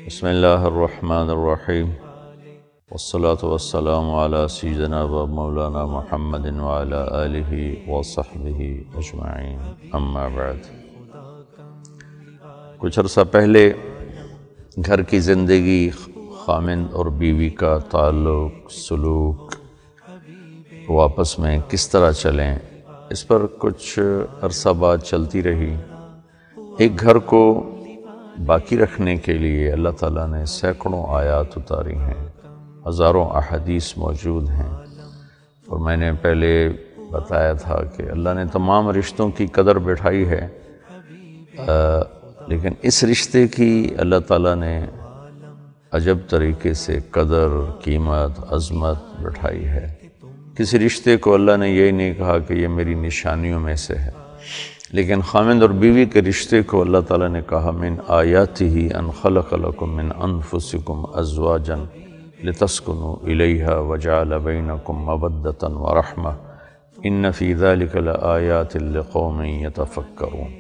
بسم اللہ الرحمن الرحیم والصلاة والسلام علی سیدنا و مولانا محمد وعلی آلہ وصحبہ اجمعین، اما بعد۔ کچھ عرصہ پہلے گھر کی زندگی، خامند اور بیوی کا تعلق، سلوک، وہ آپس میں کس طرح چلیں، اس پر کچھ عرصہ بعد چلتی رہی۔ ایک گھر کو باقی رکھنے کے لیے اللہ تعالیٰ نے سینکڑوں آیات اتاری ہیں، ہزاروں احادیث موجود ہیں، اور میں نے پہلے بتایا تھا کہ اللہ نے تمام رشتوں کی قدر بٹھائی ہے، لیکن اس رشتے کی اللہ تعالیٰ نے عجب طریقے سے قدر، قیمت، عظمت بٹھائی ہے۔ کسی رشتے کو اللہ نے یہ نہیں کہا کہ یہ میری نشانیوں میں سے ہے، لیکن خامند اور بیوی کے رشتے کو اللہ تعالیٰ نے کہا من آیاتہ ان خلق لکم من انفسکم ازواجا لتسکنوا الیہا وجعل بینکم مودۃ ورحمۃ ان فی ذلک لآیات لقوم یتفکرون،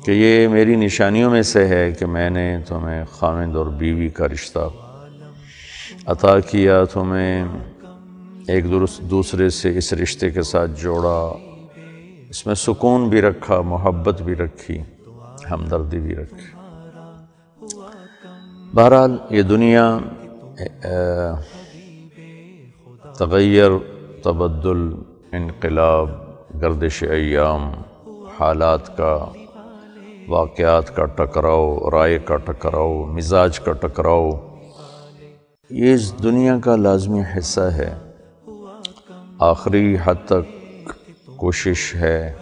کہ یہ میری نشانیوں میں سے ہے کہ میں نے تمہیں خامند اور بیوی کا رشتہ عطا کیا، تمہیں ایک دوسرے سے اس رشتے کے ساتھ جوڑا، اس میں سکون بھی رکھا، محبت بھی رکھی، ہمدردی بھی رکھی۔ بہرحال یہ دنیا تغیر، تبدل، انقلاب، گردش ایام، حالات کا، واقعات کا ٹکراؤ، رائے کا ٹکراؤ، مزاج کا ٹکراؤ، یہ اس دنیا کا لازمی حصہ ہے۔ آخری حد تک کوشش ہے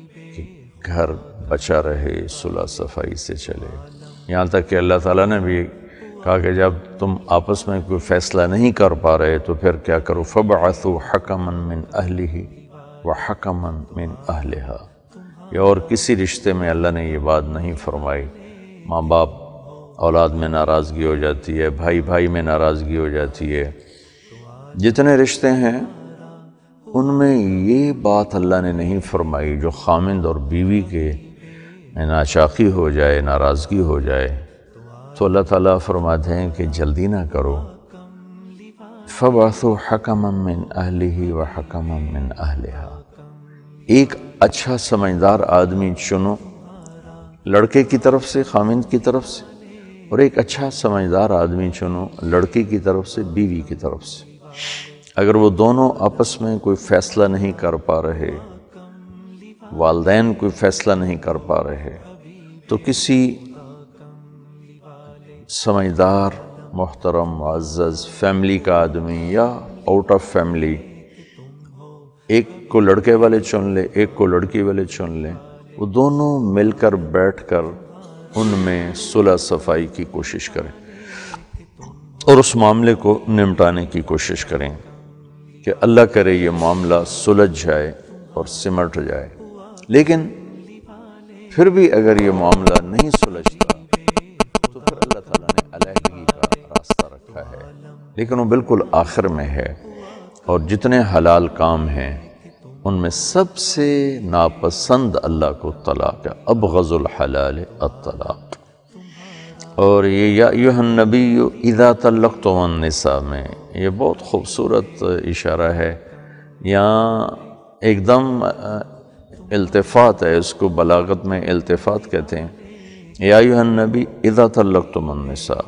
کہ گھر بچا رہے، صلح صفائی سے چلے، یہاں تک کہ اللہ تعالیٰ نے بھی کہا کہ جب تم آپس میں کوئی فیصلہ نہیں کر پا رہے تو پھر کیا کرو، فَبْعَثُوا حَكَمًا مِّنْ أَهْلِهِ وَحَكَمًا مِّنْ أَهْلِهَا۔ یہ اور کسی رشتے میں اللہ نے یہ بات نہیں فرمائی۔ ماں باپ اولاد میں ناراضگی ہو جاتی ہے، بھائی بھائی میں ناراضگی ہو جاتی ہے، جتنے رشتے ہیں ان میں یہ بات اللہ نے نہیں فرمائی جو خامند اور بیوی کے ناچاقی ہو جائے، ناراضگی ہو جائے تو اللہ تعالیٰ فرماتے ہیں کہ جلدی نہ کرو، فَبْعَثُوا حَكَمًا مِّنْ أَهْلِهِ وَحَكَمًا مِّنْ أَهْلِهَا۔ ایک اچھا سمجھدار آدمی چنو، لڑکے کی طرف سے، خامند کی طرف سے، اور ایک اچھا سمجھدار آدمی چنو لڑکی کی طرف سے، بیوی کی طرف سے۔ اگر وہ دونوں آپس میں کوئی فیصلہ نہیں کر پا رہے، والدین کوئی فیصلہ نہیں کر پا رہے، تو کسی سمجھدار، محترم، معزز فیملی کا آدمی یا آؤٹ آف فیملی، ایک کو لڑکے والے چن لے، ایک کو لڑکی والے چن لیں، وہ دونوں مل کر بیٹھ کر ان میں صلح صفائی کی کوشش کریں اور اس معاملے کو نمٹانے کی کوشش کریں کہ اللہ کرے یہ معاملہ سلجھ جائے اور سمٹ جائے۔ لیکن پھر بھی اگر یہ معاملہ نہیں سلجھتا تو پھر اللہ تعالیٰ نے علیحدگی کا راستہ رکھا ہے، لیکن وہ بالکل آخر میں ہے۔ اور جتنے حلال کام ہیں ان میں سب سے ناپسند اللہ کو طلاق ہے، ابغض الحلال الطلاق۔ اور یہ یا ایھا النبی اذا طلقتم النساء میں یہ بہت خوبصورت اشارہ ہے، یہاں ایک دم التفات ہے، اس کو بلاغت میں التفات کہتے ہیں۔ یا ایھا النبی اذا طلقتم النساء،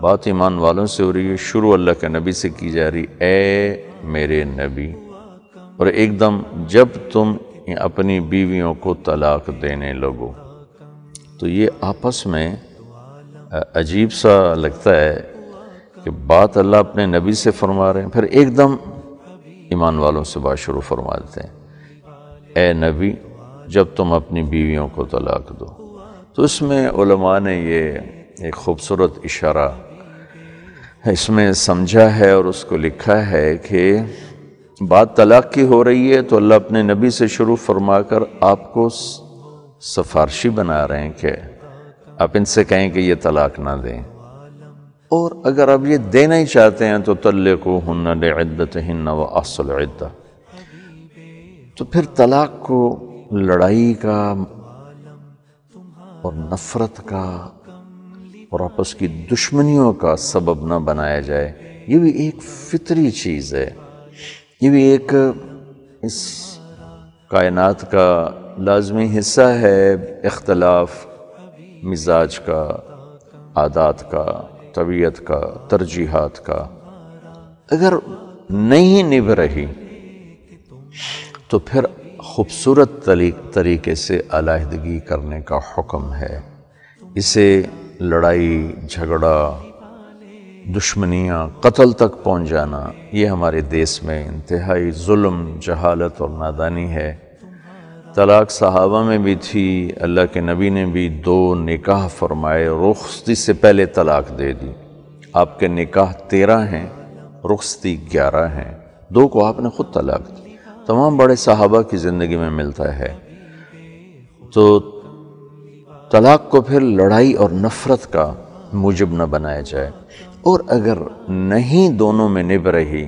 بات ایمان والوں سے ہو رہی ہے، شروع اللہ کے نبی سے کی جا رہی، اے میرے نبی، اور ایک دم جب تم اپنی بیویوں کو طلاق دینے لگو، تو یہ آپس میں عجیب سا لگتا ہے کہ بات اللہ اپنے نبی سے فرما رہے ہیں، پھر ایک دم ایمان والوں سے بات شروع فرما دیتے ہیں، اے نبی جب تم اپنی بیویوں کو طلاق دو۔ تو اس میں علماء نے یہ ایک خوبصورت اشارہ اس میں سمجھا ہے اور اس کو لکھا ہے کہ بات طلاق کی ہو رہی ہے تو اللہ اپنے نبی سے شروع فرما کر آپ کو سفارشی بنا رہے ہیں کہ آپ ان سے کہیں کہ یہ طلاق نہ دیں، اور اگر آپ یہ دینا ہی چاہتے ہیں تو طلقوہن لعدتہن واحصوا العدہ۔ تو پھر طلاق کو لڑائی کا اور نفرت کا اور آپس کی دشمنیوں کا سبب نہ بنایا جائے، یہ بھی ایک فطری چیز ہے، یہ بھی ایک اس کائنات کا لازمی حصہ ہے، اختلاف مزاج کا، عادات کا، طبیعت کا، ترجیحات کا۔ اگر نہیں نبھ رہی تو پھر خوبصورت طریقے سے علیحدگی کرنے کا حکم ہے۔ اسے لڑائی جھگڑا، دشمنیاں، قتل تک پہنچ جانا، یہ ہمارے دیس میں انتہائی ظلم، جہالت اور نادانی ہے۔ طلاق صحابہ میں بھی تھی، اللہ کے نبی نے بھی 2 نکاح فرمائے، رخصتی سے پہلے طلاق دے دی۔ آپ کے نکاح 13 ہیں، رخصتی 11 ہیں، 2 کو آپ نے خود طلاق دی۔ تمام بڑے صحابہ کی زندگی میں ملتا ہے۔ تو طلاق کو پھر لڑائی اور نفرت کا موجب نہ بنایا جائے، اور اگر نہیں دونوں میں نبھ رہی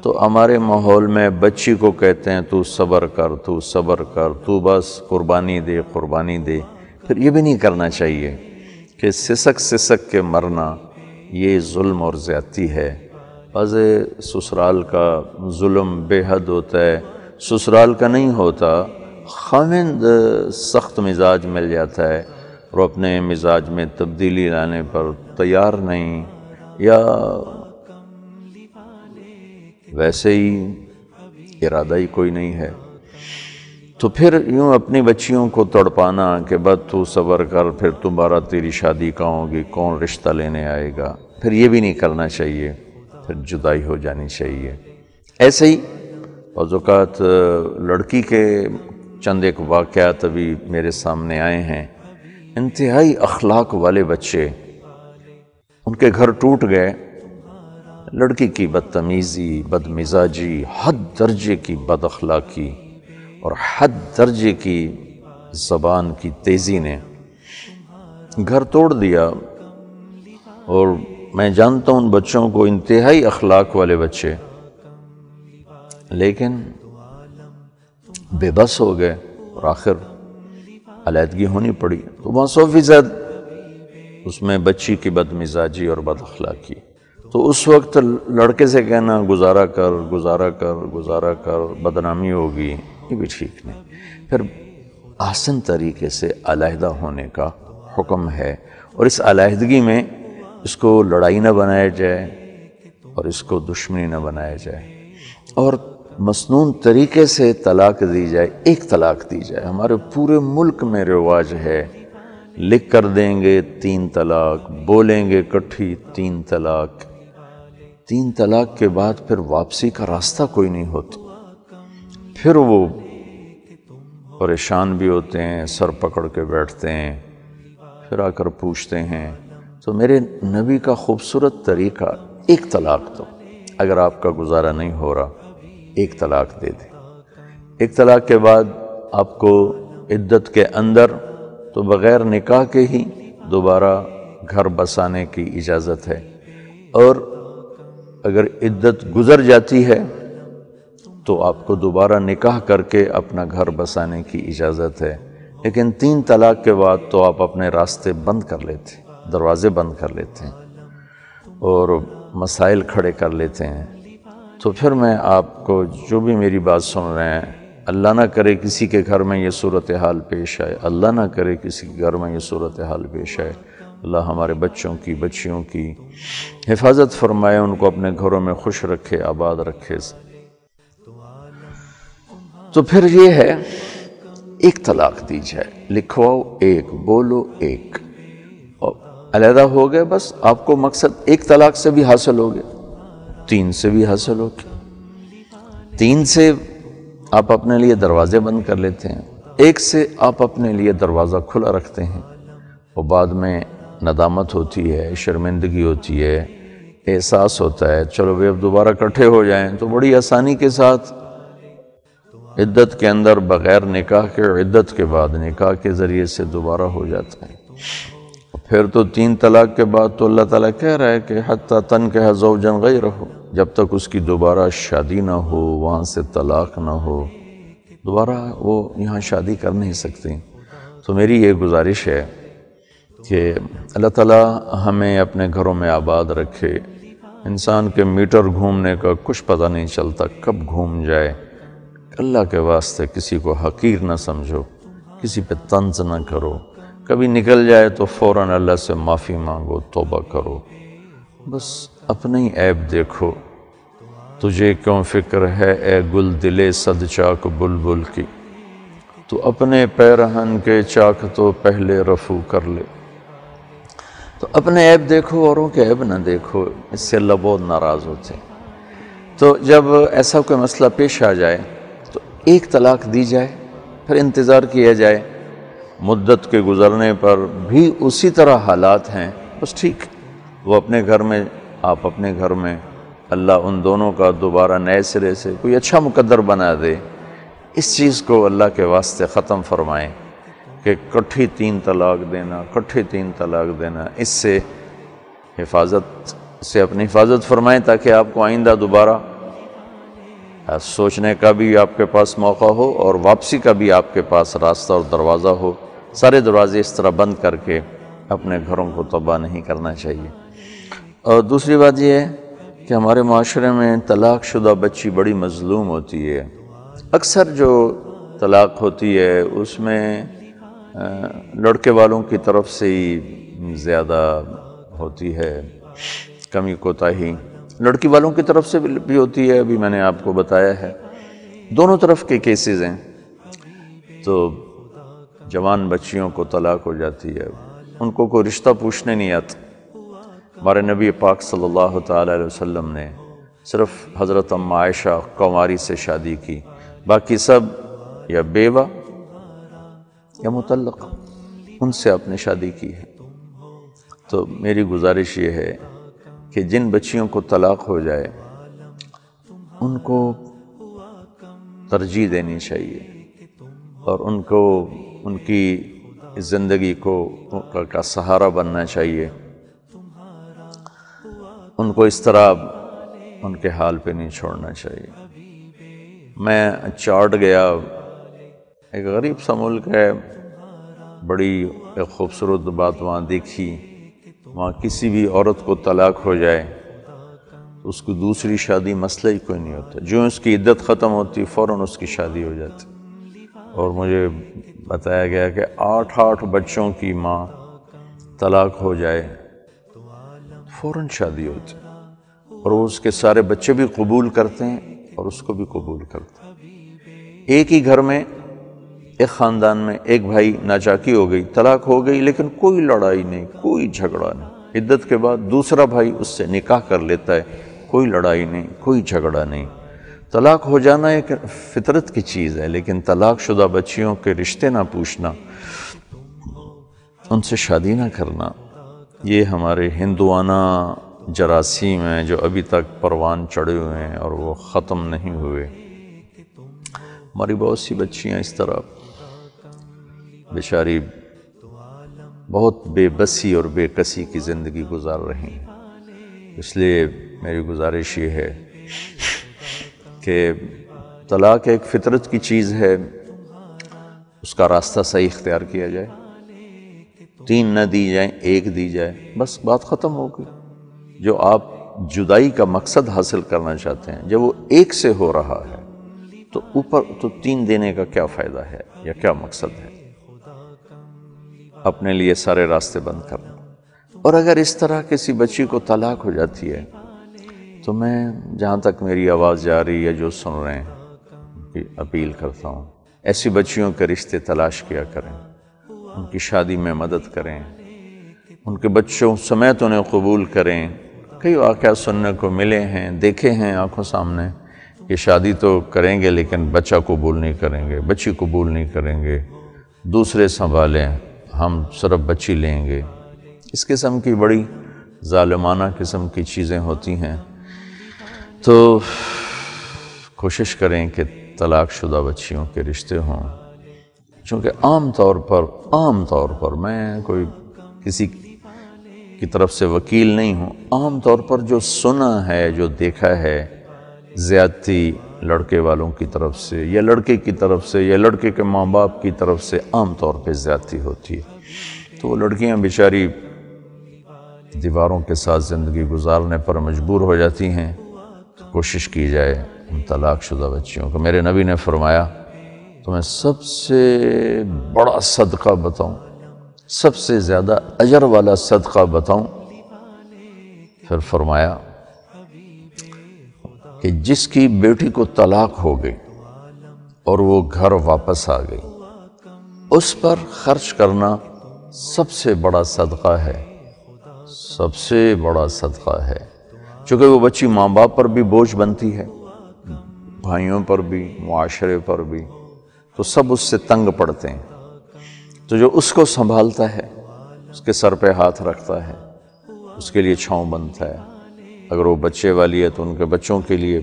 تو ہمارے ماحول میں بچی کو کہتے ہیں تو صبر کر، تو صبر کر، تو بس قربانی دے، قربانی دے۔ پھر یہ بھی نہیں کرنا چاہیے کہ سسک سسک کے مرنا، یہ ظلم اور زیادتی ہے۔ بعض سسرال کا ظلم بے حد ہوتا ہے، سسرال کا نہیں ہوتا، خاوند سخت مزاج مل جاتا ہے اور اپنے مزاج میں تبدیلی لانے پر تیار نہیں، یا ویسے ہی ارادہ ہی کوئی نہیں ہے، تو پھر یوں اپنی بچیوں کو تڑپانا کہ بس تو صبر کر، پھر تمہارا تیری شادی کہاں ہوگی، کون رشتہ لینے آئے گا، پھر یہ بھی نہیں کرنا چاہیے، پھر جدائی ہو جانی چاہیے۔ ایسے ہی بعض اوقات لڑکی کے چند ایک واقعات ابھی میرے سامنے آئے ہیں، انتہائی اخلاق والے بچے، ان کے گھر ٹوٹ گئے، لڑکی کی بدتمیزی، بد مزاجی، حد درجے کی بد اخلاقی اور حد درجے کی زبان کی تیزی نے گھر توڑ دیا۔ اور میں جانتا ہوں ان بچوں کو، انتہائی اخلاق والے بچے، لیکن بے بس ہو گئے اور آخر علیحدگی ہونی پڑی۔ تو 100% اس میں بچی کی بد مزاجی اور بد اخلاقی۔ تو اس وقت لڑکے سے کہنا گزارا کر، گزارا کر، گزارا کر، بدنامی ہوگی، یہ بھی ٹھیک نہیں۔ پھر آسن طریقے سے علیحدہ ہونے کا حکم ہے، اور اس علیحدگی میں اس کو لڑائی نہ بنایا جائے اور اس کو دشمنی نہ بنایا جائے، اور مسنون طریقے سے طلاق دی جائے، ایک طلاق دی جائے۔ ہمارے پورے ملک میں رواج ہے، لکھ کر دیں گے 3 طلاق، بولیں گے کٹھی 3 طلاق، 3 طلاق کے بعد پھر واپسی کا راستہ کوئی نہیں ہوتا، پھر وہ پریشان بھی ہوتے ہیں، سر پکڑ کے بیٹھتے ہیں، پھر آ کر پوچھتے ہیں۔ تو میرے نبی کا خوبصورت طریقہ، ایک طلاق دو، اگر آپ کا گزارا نہیں ہو رہا ایک طلاق دے دیں۔ ایک طلاق کے بعد آپ کو عدت کے اندر تو بغیر نکاح کے ہی دوبارہ گھر بسانے کی اجازت ہے، اور اگر عدت گزر جاتی ہے تو آپ کو دوبارہ نکاح کر کے اپنا گھر بسانے کی اجازت ہے، لیکن 3 طلاق کے بعد تو آپ اپنے راستے بند کر لیتے ہیں، دروازے بند کر لیتے ہیں اور مسائل کھڑے کر لیتے ہیں۔ تو پھر میں آپ کو جو بھی میری بات سن رہے ہیں، اللہ نہ کرے کسی کے گھر میں یہ صورتحال پیش آئے، اللہ نہ کرے کسی کے گھر میں یہ صورتحال پیش آئے، اللہ ہمارے بچوں کی، بچیوں کی حفاظت فرمائے، ان کو اپنے گھروں میں خوش رکھے، آباد رکھے۔ تو پھر یہ ہے، ایک طلاق دی جائے، لکھواؤ ایک، بولو ایک، اور علیحدہ ہو گئے، بس آپ کو مقصد ایک طلاق سے بھی حاصل ہو گیا، 3 سے بھی حاصل ہو گیا۔ 3 سے آپ اپنے لیے دروازے بند کر لیتے ہیں، 1 سے آپ اپنے لیے دروازہ کھلا رکھتے ہیں، اور بعد میں ندامت ہوتی ہے، شرمندگی ہوتی ہے، احساس ہوتا ہے چلو بھئی اب دوبارہ اکٹھے ہو جائیں، تو بڑی آسانی کے ساتھ عدت کے اندر بغیر نکاح کے، عدت کے بعد نکاح کے ذریعے سے دوبارہ ہو جاتا ہے۔ پھر تو 3 طلاق کے بعد تو اللہ تعالیٰ کہہ رہا ہے کہ حتیٰ تنکح زوجا غیرہ، جب تک اس کی دوبارہ شادی نہ ہو، وہاں سے طلاق نہ ہو، دوبارہ وہ یہاں شادی کر نہیں سکتے۔ تو میری یہ گزارش ہے کہ اللہ تعالیٰ ہمیں اپنے گھروں میں آباد رکھے۔ انسان کے میٹر گھومنے کا کچھ پتہ نہیں چلتا کب گھوم جائے۔ اللہ کے واسطے کسی کو حقیر نہ سمجھو، کسی پہ طنز نہ کرو، کبھی نکل جائے تو فوراً اللہ سے معافی مانگو، توبہ کرو۔ بس اپنے ہی عیب دیکھو۔ تجھے کیوں فکر ہے اے گل دلے صد چاک بلبل کی، تو اپنے پیرہن کے چاک تو پہلے رفو کر لے۔ تو اپنے عیب دیکھو، اوروں کے عیب نہ دیکھو، اس سے اللہ بہت ناراض ہوتے ہیں۔ تو جب ایسا کوئی مسئلہ پیش آ جائے تو ایک طلاق دی جائے، پھر انتظار کیا جائے، مدت کے گزرنے پر بھی اسی طرح حالات ہیں، بس ٹھیک، وہ اپنے گھر میں، آپ اپنے گھر میں، اللہ ان دونوں کا دوبارہ نئے سرے سے کوئی اچھا مقدر بنا دے۔ اس چیز کو اللہ کے واسطے ختم فرمائیں کہ کٹھی 3 طلاق دینا، کٹھی 3 طلاق دینا، اس سے اپنی حفاظت فرمائیں تاکہ آپ کو آئندہ دوبارہ سوچنے کا بھی آپ کے پاس موقع ہو اور واپسی کا بھی آپ کے پاس راستہ اور دروازہ ہو۔ سارے دروازے اس طرح بند کر کے اپنے گھروں کو تباہ نہیں کرنا چاہیے۔ اور دوسری بات یہ ہے کہ ہمارے معاشرے میں طلاق شدہ بچی بڑی مظلوم ہوتی ہے۔ اکثر جو طلاق ہوتی ہے اس میں لڑکے والوں کی طرف سے ہی زیادہ ہوتی ہے کمی کوتاہی، لڑکی والوں کی طرف سے بھی ہوتی ہے، ابھی میں نے آپ کو بتایا ہے، دونوں طرف کے کیسز ہیں۔ تو جوان بچیوں کو طلاق ہو جاتی ہے، ان کو کوئی رشتہ پوچھنے نہیں آتا۔ ہمارے نبی پاک صلی اللہ تعالیٰ علیہ وسلم نے صرف حضرت ام عائشہ قواری سے شادی کی، باقی سب یا بیوہ یا مطلق، ان سے آپ نے شادی کی ہے۔ تو میری گزارش یہ ہے کہ جن بچیوں کو طلاق ہو جائے ان کو ترجیح دینی چاہیے اور ان کو ان کی زندگی کو کا سہارا بننا چاہیے۔ ان کو اس طرح ان کے حال پہ نہیں چھوڑنا چاہیے۔ میں چاڈ گیا، ایک غریب سا ملک ہے، بڑی ایک خوبصورت بات وہاں دیکھی، وہاں کسی بھی عورت کو طلاق ہو جائے تو اس کو دوسری شادی مسئلہ ہی کوئی نہیں ہوتا، جو اس کی عدت ختم ہوتی فوراً اس کی شادی ہو جاتی۔ اور مجھے بتایا گیا کہ 8 بچوں کی ماں طلاق ہو جائے فوراً شادی ہوتی، اور وہ اس کے سارے بچے بھی قبول کرتے ہیں اور اس کو بھی قبول کرتے ہیں۔ ایک ہی گھر میں، ایک خاندان میں ایک بھائی ناچاکی ہو گئی، طلاق ہو گئی، لیکن کوئی لڑائی نہیں، کوئی جھگڑا نہیں۔ عدت کے بعد دوسرا بھائی اس سے نکاح کر لیتا ہے، کوئی لڑائی نہیں، کوئی جھگڑا نہیں۔ طلاق ہو جانا ایک فطرت کی چیز ہے، لیکن طلاق شدہ بچیوں کے رشتے نہ پوچھنا، ان سے شادی نہ کرنا، یہ ہمارے ہندوانہ جراثیم ہیں جو ابھی تک پروان چڑھے ہوئے ہیں اور وہ ختم نہیں ہوئے۔ ہماری بہت سی بچیاں اس طرح بیچاری بہت بے بسی اور بے کسی کی زندگی گزار رہی ہیں۔ اس لیے میری گزارش یہ ہے کہ طلاق ایک فطرت کی چیز ہے، اس کا راستہ صحیح اختیار کیا جائے، 3 نہ دی جائیں، 1 دی جائے، بس بات ختم ہو گئی۔ جو آپ جدائی کا مقصد حاصل کرنا چاہتے ہیں، جب وہ 1 سے ہو رہا ہے تو اوپر تو 3 دینے کا کیا فائدہ ہے یا کیا مقصد ہے؟ اپنے لیے سارے راستے بند کرنا۔ اور اگر اس طرح کسی بچی کو طلاق ہو جاتی ہے تو میں جہاں تک میری آواز جا رہی ہے، جو سن رہے ہیں، اپیل کرتا ہوں، ایسی بچیوں کے رشتے تلاش کیا کریں، ان کی شادی میں مدد کریں، ان کے بچوں سمیت انہیں قبول کریں۔ کئی واقعات سننے کو ملے ہیں، دیکھے ہیں آنکھوں سامنے، کہ شادی تو کریں گے لیکن بچہ قبول نہیں کریں گے، بچی قبول نہیں کریں گے، دوسرے سنبھالیں، ہم صرف بچی لیں گے۔ اس قسم کی بڑی ظالمانہ قسم کی چیزیں ہوتی ہیں۔ تو کوشش کریں کہ طلاق شدہ بچیوں کے رشتے ہوں، چونکہ عام طور پر میں کوئی کسی کی طرف سے وکیل نہیں ہوں، عام طور پر جو سنا ہے، جو دیکھا ہے، زیادتی لڑکے والوں کی طرف سے یا لڑکے کی طرف سے یا لڑکے کے ماں باپ کی طرف سے عام طور پہ زیادتی ہوتی ہے۔ تو وہ لڑکیاں بیچاری دیواروں کے ساتھ زندگی گزارنے پر مجبور ہو جاتی ہیں. تو کوشش کی جائے ان طلاق شدہ بچیوں کو. میرے نبی نے فرمایا تمہیں سب سے بڑا صدقہ بتاؤں، سب سے زیادہ اجر والا صدقہ بتاؤں؟ پھر فرمایا کہ جس کی بیٹی کو طلاق ہو گئی اور وہ گھر واپس آ گئی، اس پر خرچ کرنا سب سے بڑا صدقہ ہے، سب سے بڑا صدقہ ہے. چونکہ وہ بچی ماں باپ پر بھی بوجھ بنتی ہے، بھائیوں پر بھی، معاشرے پر بھی، تو سب اس سے تنگ پڑتے ہیں. تو جو اس کو سنبھالتا ہے، اس کے سر پہ ہاتھ رکھتا ہے، اس کے لیے چھاؤں بنتا ہے. اگر وہ بچے والی ہے تو ان کے بچوں کے لیے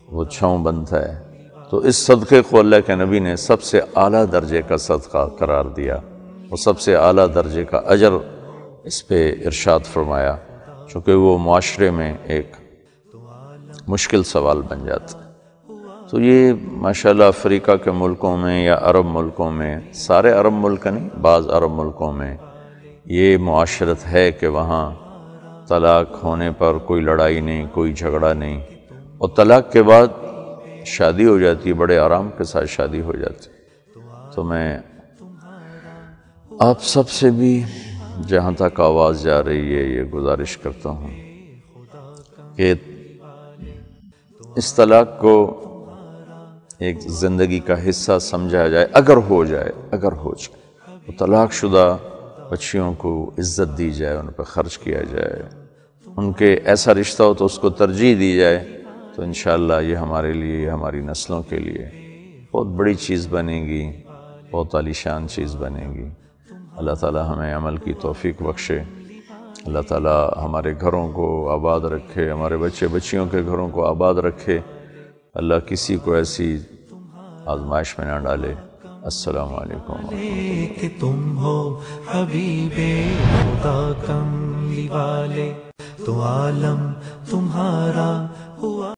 وہ چھاؤں بنتا ہے. تو اس صدقے کو اللہ کے نبی نے سب سے اعلیٰ درجے کا صدقہ قرار دیا، اور سب سے اعلیٰ درجے کا اجر اس پہ ارشاد فرمایا، چونکہ وہ معاشرے میں ایک مشکل سوال بن جاتا ہے. تو یہ ماشاءاللہ افریقہ کے ملکوں میں یا عرب ملکوں میں، سارے عرب ملک نہیں، بعض عرب ملکوں میں یہ معاشرت ہے کہ وہاں طلاق ہونے پر کوئی لڑائی نہیں، کوئی جھگڑا نہیں، اور طلاق کے بعد شادی ہو جاتی ہے، بڑے آرام کے ساتھ شادی ہو جاتی. تو میں آپ سب سے بھی جہاں تک آواز جا رہی ہے یہ گزارش کرتا ہوں کہ اس طلاق کو ایک زندگی کا حصہ سمجھا جائے. اگر ہو جائے تو طلاق شدہ بچیوں کو عزت دی جائے، ان پہ خرچ کیا جائے، ان کے ایسا رشتہ ہو تو اس کو ترجیح دی جائے. تو انشاءاللہ یہ ہمارے لیے، ہماری نسلوں کے لیے بہت بڑی چیز بنے گی، بہت عالی شان چیز بنے گی. اللہ تعالی ہمیں عمل کی توفیق بخشے. اللہ تعالی ہمارے گھروں کو آباد رکھے، ہمارے بچے بچیوں کے گھروں کو آباد رکھے. اللہ کسی کو ایسی آزمائش میں نہ ڈالے. السلام علیکم. کہ تم ہو حبیب خدا کملی والے، تو عالم تمہارا ہوا.